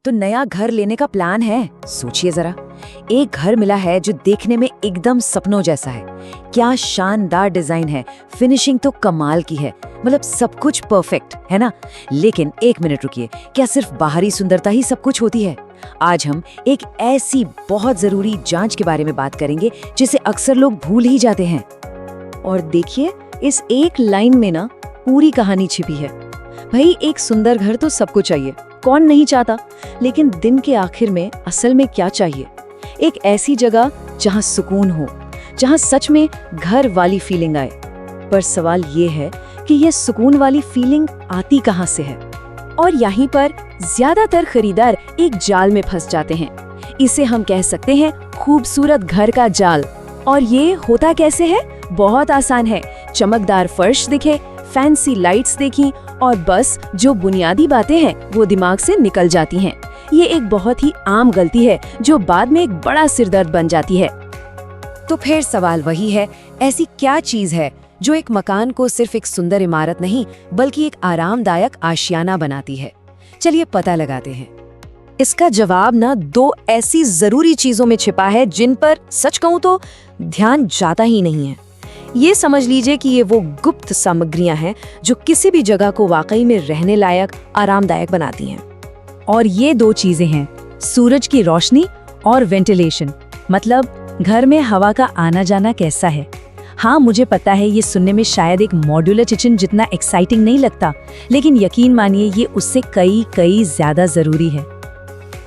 तो नया घर लेने का प्लान है। सोचिए जरा, एक घर मिला है जो देखने में एकदम सपनों जैसा है। क्या शानदार डिजाइन है, फिनिशिंग तो कमाल की है, मतलब सब कुछ परफेक्ट है ना। लेकिन एक मिनट रुकिए, क्या सिर्फ बाहरी सुंदरता ही सब कुछ होती है? आज हम एक ऐसी बहुत जरूरी जांच के बारे में बात करेंगे जिसे अक्सर लोग भूल ही जाते हैं। और देखिए, इस एक लाइन में ना पूरी कहानी छिपी है। भाई, एक सुंदर घर तो सबको चाहिए, कौन नहीं चाहता, लेकिन दिन के आखिर में असल में क्या चाहिए? एक ऐसी जगह जहां सुकून हो, जहां सच में घर वाली फीलिंग आए। पर सवाल ये है कि ये सुकून वाली फीलिंग आती कहां से है? और यहीं पर ज्यादातर खरीदार एक जाल में फंस जाते हैं। इसे हम कह सकते हैं खूबसूरत घर का जाल। और ये होता कैसे है? बहुत आसान है। चमकदार फर्श दिखे, फैंसी लाइट्स देखी और बस जो बुनियादी बातें हैं वो दिमाग से निकल जाती हैं। ये एक बहुत ही आम गलती है जो बाद में एक बड़ा सिरदर्द बन जाती है। तो फिर सवाल वही है, ऐसी क्या चीज है जो एक मकान को सिर्फ एक सुंदर इमारत नहीं बल्कि एक आरामदायक आशियाना बनाती है? चलिए पता लगाते हैं। इसका जवाब ना दो ऐसी जरूरी चीजों में छिपा है जिन पर सच कहूं तो ध्यान जाता ही नहीं है। ये समझ लीजिए कि ये वो गुप्त सामग्रियां हैं जो किसी भी जगह को वाकई में रहने लायक, आरामदायक बनाती हैं। और ये दो चीजें हैं, सूरज की रोशनी और वेंटिलेशन, मतलब घर में हवा का आना जाना कैसा है। हाँ, मुझे पता है ये सुनने में शायद एक मॉड्यूलर किचन जितना एक्साइटिंग नहीं लगता, लेकिन यकीन मानिए ये उससे कई ज्यादा जरूरी है।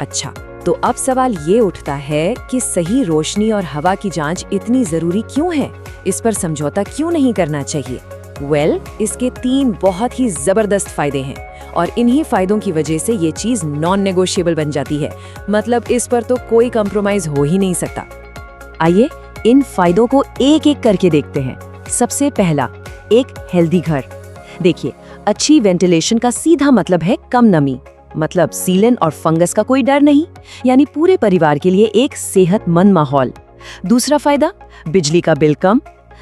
अच्छा, तो अब सवाल ये उठता है कि सही रोशनी और हवा की जांच इतनी जरूरी क्यों है? इस पर समझौता क्यों नहीं करना चाहिए? इसके 3 बहुत ही जबरदस्त फायदे हैं और इन्हीं फायदों की वजह से ये चीज नॉन नेगोशिएबल बन जाती है। मतलब इस पर तो कोई कॉम्प्रोमाइज हो ही नहीं सकता। आइए इन फायदों को एक एक करके देखते हैं। सबसे पहला, एक हेल्दी घर। देखिए, अच्छी वेंटिलेशन का सीधा मतलब है कम नमी, मतलब सीलन और फंगस का कोई डर नहीं, यानी पूरे परिवार के लिए एक सेहतमंद माहौल। दूसरा फायदा, बिजली का बिल कम।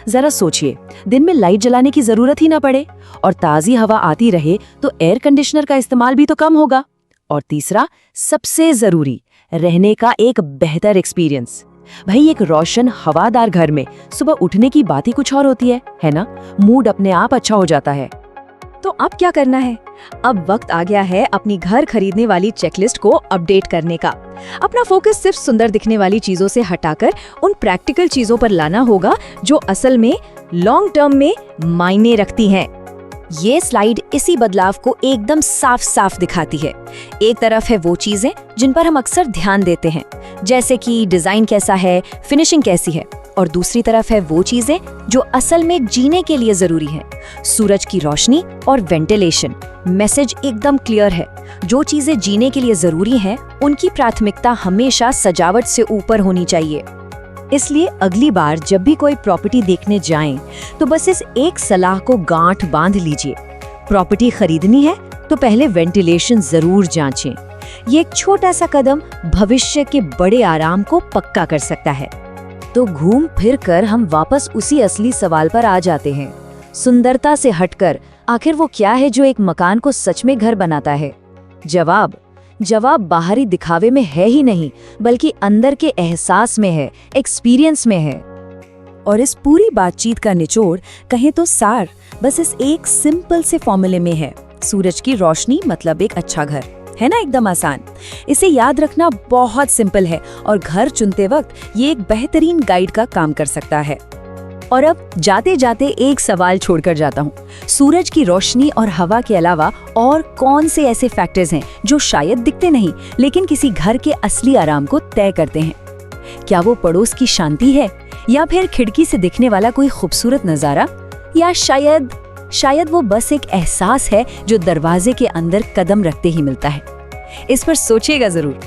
जरा सोचिए, दिन में लाइट जलाने की जरूरत ही ना पड़े और ताजी हवा आती रहे तो एयर कंडीशनर का इस्तेमाल भी तो कम होगा। और तीसरा, सबसे जरूरी, रहने का एक बेहतर एक्सपीरियंस। भाई, एक रोशन हवादार घर में सुबह उठने की बात ही कुछ और होती है ना? मूड अपने आप अच्छा हो जाता है। तो अब क्या करना है? अब वक्त आ गया है अपनी घर खरीदने वाली चेकलिस्ट को अपडेट करने का। अपना फोकस सिर्फ सुंदर दिखने वाली चीजों से हटाकर उन प्रैक्टिकल चीजों पर लाना होगा जो असल में लॉन्ग टर्म में मायने रखती हैं। ये स्लाइड इसी बदलाव को एकदम साफ साफ दिखाती है। एक तरफ है वो चीजें जिन पर हम अक्सर ध्यान देते हैं, जैसे कि डिजाइन कैसा है, फिनिशिंग कैसी है, और दूसरी तरफ है वो चीजें जो असल में जीने के लिए जरूरी है, सूरज की रोशनी और वेंटिलेशन। मैसेज एकदम क्लियर है, जो चीजें जीने के लिए जरूरी हैं, उनकी प्राथमिकता हमेशा सजावट से ऊपर होनी चाहिए। इसलिए अगली बार जब भी कोई प्रॉपर्टी देखने जाएं, तो बस इस एक सलाह को गांठ बांध लीजिए। प्रॉपर्टी खरीदनी है तो पहले वेंटिलेशन जरूर जांचें। ये एक छोटा सा कदम भविष्य के बड़े आराम को पक्का कर सकता है। तो घूम फिर कर हम वापस उसी असली सवाल पर आ जाते हैं। सुंदरता से हटकर आखिर वो क्या है जो एक मकान को सच में घर बनाता है? जवाब बाहरी दिखावे में है ही नहीं, बल्कि अंदर के एहसास में है, एक्सपीरियंस में है। और इस पूरी बातचीत का निचोड़, कहें तो सार, बस इस एक सिंपल से फॉर्मूले में है। सूरज की रोशनी मतलब एक अच्छा घर, है ना? एकदम आसान। इसे याद रखना बहुत सिंपल है और घर चुनते वक्त ये एक बेहतरीन गाइड का काम कर सकता है। और अब जाते जाते एक सवाल छोड़कर जाता हूँ। सूरज की रोशनी और हवा के अलावा और कौन से ऐसे फैक्टर्स हैं जो शायद दिखते नहीं लेकिन किसी घर के असली आराम को तय करते हैं? क्या वो पड़ोस की शांति है, या फिर खिड़की से दिखने वाला कोई खूबसूरत नजारा, या शायद वो बस एक एहसास है जो दरवाजे के अंदर कदम रखते ही मिलता है? इस पर सोचिएगा जरूर।